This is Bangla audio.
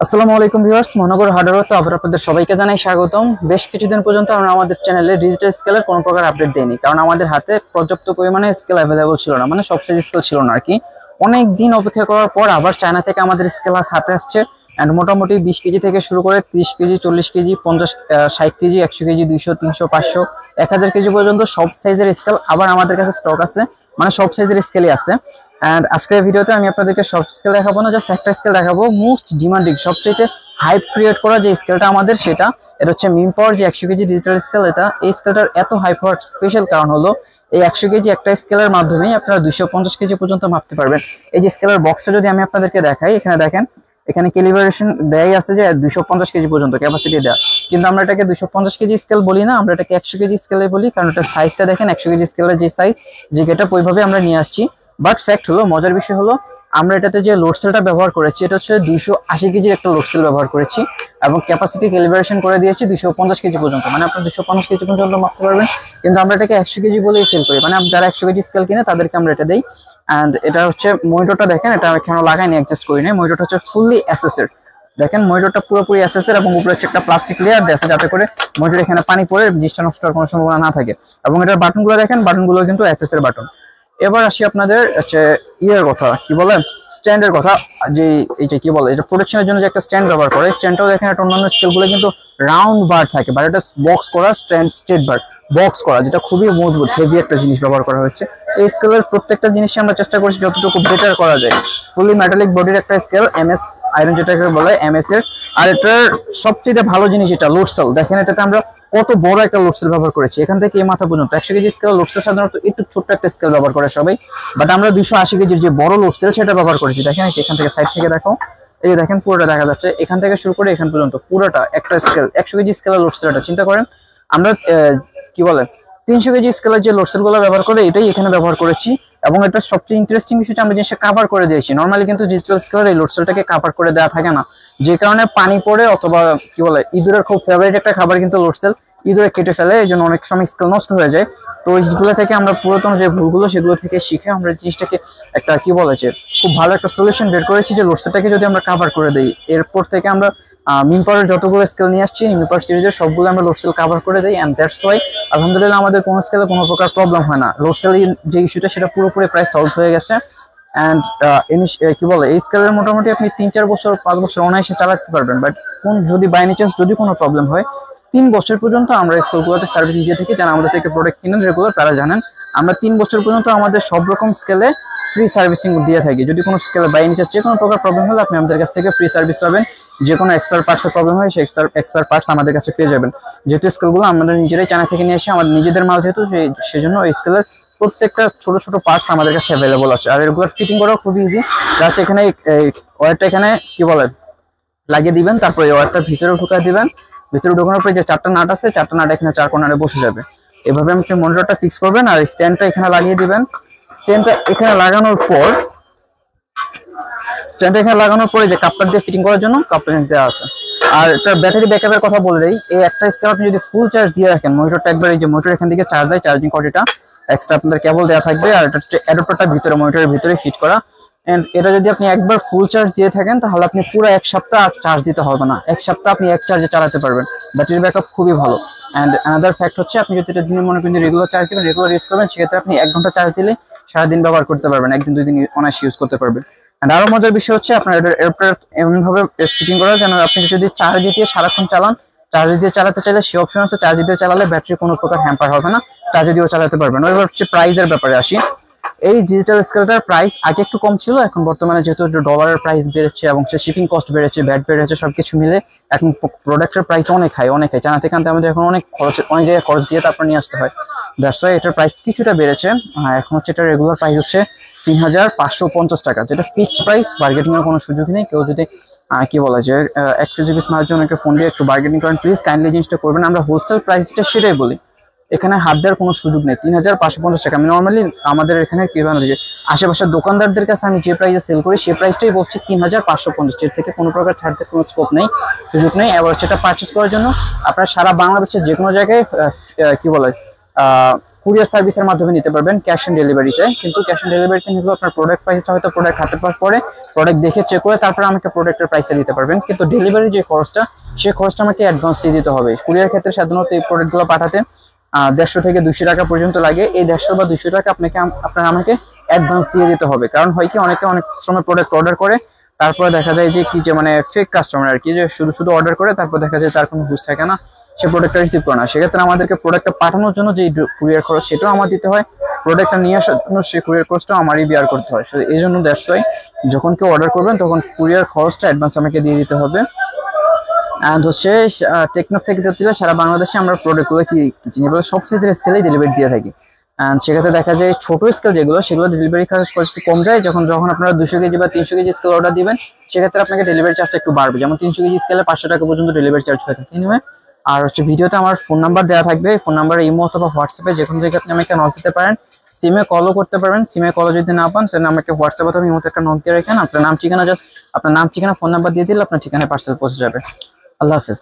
আসসালামু আলাইকুম ভিউয়ার্স, মহানগর হার্ডওয়্যার আবার আপনাদের সবাইকে জানাই স্বাগতম। বেশ কিছুদিন পর্যন্ত আমরা আমাদের চ্যানেলে ডিজিটাল স্কেলের কোনো প্রকার আপডেট দেইনি, কারণ আমাদের হাতে পর্যাপ্ত পরিমাণে স্কেল অ্যাভেলেবল ছিল না, মানে সব সাইজ স্কেল ছিল না আর কি। অনেক দিন অপেক্ষা করার পর আবার চায়না থেকে আমাদের স্কেল হাতে আসছে। অ্যান্ড মোটামুটি 20 কেজি থেকে শুরু করে 30 KG, 40 KG, 50, 60 KG, 100 KG, 200, 300, 500, 1000 KG পর্যন্ত সব সাইজের স্কেল আবার আমাদের কাছে স্টক আছে, মানে সব সাইজের স্কেলই আছে। এন্ড আজকের ভিডিওতে আমি আপনাদেরকে সব স্কেল দেখাবো না, জাস্ট একটা স্কেল দেখাবো, মোস্ট ডিমান্ডিং, সবচেয়ে হাইপ ক্রিয়েট করা যে স্কেলটা আমাদের, সেটা এটা হচ্ছে মিম পাওয়ার যে 100 কেজি ডিজিটাল স্কেল। এই স্কেলটার এত হাইপ হওয়ার স্পেশাল কারণ হলো এই 100 কেজি একটা স্কেলের মাধ্যমেই আপনারা 250 কেজি পর্যন্ত মাপতে পারবেন। এই যে স্কেলের বক্সটা যদি আমি আপনাদেরকে দেখাই, এখানে দেখেন, এখানে ক্যালিব্রেশন দেয়াই আছে যে 250 কেজি পর্যন্ত ক্যাপাসিটি দেওয়া, কিন্তু আমরা এটাকে 250 কেজি স্কেল বলি না, আমরা এটাকে 100 কেজি স্কেলে বলি, কারণ এটা সাইজটা দেখেন 100 কেজি স্কেলের যে সাইজ, যে গেটআপ ওইভাবে আমরা নিয়ে আসছি। বাট ফ্যাক্ট হলো, মজার বিষয় হলো, আমরা এটাতে যে লোড সেলটা ব্যবহার করেছি এটা হচ্ছে 280 কেজির একটা লোড সেল ব্যবহার করেছি, এবং ক্যাপাসিটি ক্যালিব্রেশন করে দিয়েছি 250 কেজি পর্যন্ত, মানে আপনার 250 কেজি পর্যন্ত মাপতে পারবেন। কিন্তু আমরা এটাকে 100 কেজি বলেই সেল করি, মানে যারা 100 কেজি স্কেল কিনে তাদেরকে আমরা এটা দিই। অ্যান্ড এটা হচ্ছে মনিটরটা দেখেন, এটা এখানে লাগাইনি, অ্যাডজাস্ট করি নাই। মনিটরটা হচ্ছে ফুললি অ্যাসেসের, দেখেন মনিটরটা পুরোপুরি অ্যাসেসের, এবং উপরে হচ্ছে একটা প্লাস্টিক লেয়ার দেওয়া আছে যাতে করে মনিটর এখানে পানি পড়ে জিনিসটা নষ্ট হওয়ার কোনো সম্ভাবনা না থাকে। এবং এটার বাটনগুলো দেখেন, বাটনগুলো কিন্তু অ্যাসেসের বাটন। এবার আসি আপনাদের হচ্ছে ইয়ের কথা, কি বলে, স্ট্যান্ডের কথা। যে এইটা কি বলে, এটা প্রোটেকশনের জন্য যে একটা স্ট্যান্ড ব্যবহার করে, স্ট্যান্ডটাও দেখেন একটা অন্যান্য স্কেলগুলো কিন্তু রাউন্ড বার থাকে, বাট এটা বক্স করা স্ট্যান্ড, স্ট্রেট বার বক্স করা, যেটা খুবই মজবুত হেভি একটা জিনিস ব্যবহার করা হয়েছে। এই স্কেলের প্রত্যেকটা জিনিসই আমরা চেষ্টা করছি যতটুকু বেটার করা যায়। ফুলি মেটালিক বডির একটা স্কেল, এমএস আয়রন যেটাকে বলে, এমএস এর। আর এটার সবচেয়ে ভালো জিনিস এটা লোড সেল, দেখেন এটাতে আমরা কত বড় একটা লোড সেল ব্যবহার করেছি, এখান থেকে এই মাথা পর্যন্ত। 100 কেজি স্কেল লোড সেল সাধারণত একটু ছোট্ট একটা স্কেল ব্যবহার করে সবাই, বাট আমরা 280 কেজির যে বড় লোড সেল সেটা ব্যবহার করেছি। দেখেন এখান থেকে সাইড থেকে দেখো, এই যে দেখেন পুরোটা দেখা যাচ্ছে, এখান থেকে শুরু করে এখান পর্যন্ত পুরোটা একটা স্কেল, 100 কেজি স্কেলের লোড সেলটা চিন্তা করেন। আমরা কি বলে 300 কেজি স্কেলের যে লোড সেল গুলো ব্যবহার করে এটাই এখানে ব্যবহার করেছি। এবং এটা সবচেয়ে ইন্টারেস্টিং বিষয়টা, আমরা জিনিসটা কাভার করে দিয়েছি। নর্মালি কিন্তু ডিজিটাল স্কেলের এই লোড সেলটাকে কাভার করে দেওয়া থাকে না, যে কারণে পানি পড়ে, অথবা কি বলে, ইঁদুরের খুব ফেভারিট একটা খাবার কিন্তু লোড সেল, ইঁদুরে কেটে ফেলে, এই জন্য অনেক সময় স্কেল নষ্ট হয়ে যায়। তো এইগুলো থেকে আমরা পুরাতন যে ভুলগুলো, সেগুলো থেকে শিখে আমরা জিনিসটাকে একটা কি বলেছে, খুব ভালো একটা সলিউশন বের করেছি, যে লোড সেলটাকে যদি আমরা কাভার করে দিই, এরপর থেকে আমরা মিম পাওয়ারের যতগুলো স্কেল নিয়ে আসছি, মিম পাওয়ার সিরিজের সবগুলো আমরা লোড সেল কাভার করে দিই। এন্ড দ্যাটস ওয়াই আলহামদুলিল্লাহ আমাদের কোনো স্কেলে কোনো প্রকার প্রবলেম হয় না। লোড সেল যে ইস্যুটা, সেটা পুরোপুরি প্রায় সলভ হয়ে গেছে। অ্যান্ড কি বলে, এই স্কেলের মোটামুটি আপনি 3-4 বছর 5 বছর অনায়াসে চালাতে পারবেন। বাট কোন যদি বাই চান্স যদি কোনো প্রবলেম হয়, 3 বছর পর্যন্ত আমরা স্কেলগুলোতে সার্ভিস দিয়ে থাকি। যারা আমাদের থেকে প্রোডাক্ট কিনেন রেগুলার, তারা জানেন আমরা 3 বছর পর্যন্ত আমাদের সব রকম স্কেলে ফ্রি সার্ভিসিং দিয়ে থাকি। যদি কোনো স্কেলে বাই নিচে যে কোনো প্রকার প্রবলেম হলে, আপনি আমাদের কাছ থেকে ফ্রি সার্ভিস পাবেন। যে কোনো এক্সপায়ার পার্টসের প্রবলেম হয়, সেই এক্সপায়ার পার্টস আমাদের কাছে পেয়ে যাবেন। যেহেতু স্কেলগুলো আমরা নিজেরাই চায়না থেকে নিয়ে এসে, আমাদের নিজেদের মাল যেহেতু, সেজন্য এই স্কেলের প্রত্যেকটা ছোট ছোট পার্টস আমাদের কাছে অ্যাভেলেবল আছে। আর এগুলো ফিটিং করাও খুব ইজি, জাস্ট এখানে ওয়্যারটা এখানে কি বলে লাগিয়ে দিবেন, তারপর এই ওয়্যারটা ভিতরে ঢুকা দিবেন। ভিতরে ঢোকানোর পরে যে 4টা নাট আছে, 4টা নাট এখানে 4 কর্নারে বসে যাবে। এভাবে আপনি মনিটরটা ফিক্স করবেন, আর স্ট্যান্ডটা এখানে লাগিয়ে দিবেন। স্ট্যান্ডটা এখানে লাগানোর পর যে কাপড় দিয়ে ফিটিং করার জন্য কাপড় দেওয়া আছে। আর এটার ব্যাটারি ব্যাকআপের কথা বললেই, এই একটা স্কেল আপনি যদি ফুল চার্জ দিয়ে রাখেন, মনিটরটা একবার, এই যে মনিটর এখান থেকে চার্জ দেয়, চার্জিং কর্ডটা এক্সট্রা আপনাদের কেবল দেওয়া থাকবে, আর এটা অ্যাডাপ্টারটা ভিতরে মনিটরের ভিতরে ফিট করা। এন্ড এটা যদি আপনি একবার ফুল চার্জ দিয়ে থাকেন, তাহলে আপনি পুরো 1 সপ্তাহ চার্জ দিতে হবে না, 1 সপ্তাহ আপনি এক চার্জে চালাতে পারবেন। ব্যাটারি ব্যাকআপ খুবই ভালো। এন্ড অ্যানাদার ফ্যাক্ট হচ্ছে, আপনি যদি এটা দিনে মনে করেন রেগুলার চার্জ দিবেন, রেগুলার ইউজ করবেন, সেক্ষেত্রে আপনি 1 ঘন্টা চার্জ দিলে সারাদিন ব্যবহার করতে পারবেন, 1 দিন 2 দিন অনায়াসে ইউজ করতে পারবেন। আর আরো মজার বিষয় হচ্ছে, আপনার এরপর এমন ভাবে ফিটিং করা যেন আপনি যদি চার্জ দিয়ে সারাক্ষণ চালান, চার্জ দিয়ে চালাতে চাইলে সে অপশন আছে, চার্জ দিয়ে চালালে ব্যাটারি কোনো প্রকার হ্যাম্পার হবে না, চার্জ দিয়েও চালাতে পারবেন। এবার হচ্ছে প্রাইসের ব্যাপারে আসি। এই ডিজিটাল স্কেলটার প্রাইস আগে একটু কম ছিল, এখন বর্তমানে যেহেতু ডলারের প্রাইস বেড়েছে এবং সে শিপিং কস্ট বেড়েছে, ব্যাট বেড়েছে, সবকিছু মিলে এখন প্রোডাক্টের প্রাইস অনেক হাই, অনেক হাই। চায়না থেকে আনতে আমাদের এখন অনেক জায়গায় খরচ দিয়ে তারপর নিয়ে আসতে হয়। দ্যাটস ওয়াই এটার প্রাইস কিছুটা বেড়েছে। এখন হচ্ছে এটা রেগুলার প্রাইস হচ্ছে 3550 টাকা, যেটা ফিক্সড প্রাইস, বার্গেনিং এর কোনো সুযোগ নেই। কেউ যদি কি বলা যায় 1 কেজি পিস মালের জন্য একটা ফোন দিয়ে একটু বার্গেনিং করেন, প্লিজ কাইন্ডলি জিনিসটা করবেন। আমরা হোলসেল প্রাইসটা সেটাই বলি, এখানে হাত দেওয়ার কোনো সুযোগ নেই। 3550 টাকা আমি নর্মালি আমাদের এখানে কি বলে যে আশেপাশের দোকানদারদের কাছে আমি যে প্রাইসে সেল করি, সেই প্রাইসটাই বলছি 3550। এর থেকে কোনো প্রকার ছাড়তে কোনো স্কোপ নেই, সুযোগ নেই। এবার সেটা পারচেস করার জন্য আপনার সারা বাংলাদেশের যে কোনো জায়গায় কি বলে কুরিয়ার সার্ভিসের মাধ্যমে নিতে পারবেন ক্যাশ অন ডেলিভারিতে। কিন্তু ক্যাশ অন ডেলিভারিতে নিলে আপনার প্রোডাক্ট প্রাইসটা হয়তো প্রোডাক্ট হাতে পাওয়ার পরে প্রোডাক্ট দেখে চেক করে তারপরে আমাকে প্রোডাক্টের প্রাইসটা দিতে পারবেন, কিন্তু ডেলিভারি যে খরচটা সেই খরচটা আমাকে অ্যাডভান্স দিয়ে দিতে হবে। কুরিয়ার ক্ষেত্রে সাধারণত এই প্রোডাক্টগুলো পাঠাতে 150 থেকে 200 টাকা পর্যন্ত লাগে। এই 150 বা 200 টাকা আমাকে অ্যাডভান্স দিয়ে দিতে হবে। কারণ হয় কি, অনেকে অনেক সময় প্রোডাক্ট অর্ডার করে তারপরে দেখা যায় যে কি যে মানে ফেক কাস্টমার আর কি, যে শুধু শুধু অর্ডার করে তারপর দেখা যায় তার কোনো বুঝ থাকে না, সে প্রোডাক্টটা রিসিভ করে না। সেক্ষেত্রে আমাদেরকে প্রোডাক্টটা পাঠানোর জন্য যে কুরিয়ার খরচ সেটাও আমার দিতে হয়, প্রোডাক্টটা নিয়ে আসার জন্য সেই কুরিয়ার খরচটাও আমারই বিয়ার করতে হয়। এই জন্য দ্যাটস ওয়াই যখন কেউ অর্ডার করবেন তখন কুরিয়ার খরচটা অ্যাডভান্স আমাকে দিয়ে দিতে হবে। অ্যান্ড হচ্ছে টেকনোফ থেকে দিলে সারা বাংলাদেশে আমরা প্রোডাক্টগুলো যেগুলো সব সাইজের স্কেলেই ডেলিভারি দিয়ে থাকি। অ্যান্ড সেক্ষেত্রে দেখা যায় ছোট স্কেল যেগুলো সেগুলো ডেলিভারি খরচ একটু কম যায়। যখন আপনারা 200 কেজি বা 300 কেজি স্কেল অর্ডার দিবেন সেক্ষেত্রে আপনাকে ডেলিভারি চার্জটা একটু বাড়বে, যেমন 300 কেজি স্কেলে 500 টাকা পর্যন্ত ডেলিভারি চার্জ হয়ে থাকে। এনিওয়ে, আর হচ্ছে ভিডিওতে আমার ফোন নাম্বার দেওয়া থাকবে, ফোন নাম্বারে ইমো অথবা হোয়াটসঅ্যাপে যে কোনো জায়গায় আপনি আমাকে নক দিতে পারেন। সিমে কলও করতে পারবেন, সিমে কলও যদি না পান তাহলে আমাকে হোয়াটসঅ্যাপ অথবা ইমোতে একটা নক দিয়ে রাখেন। আপনার নাম ঠিকানা ফোন নাম্বার দিয়ে দিলে আপনার ঠিকানায় পার্সেল পৌঁছে যাবে। আল্লাহ হাফেজ।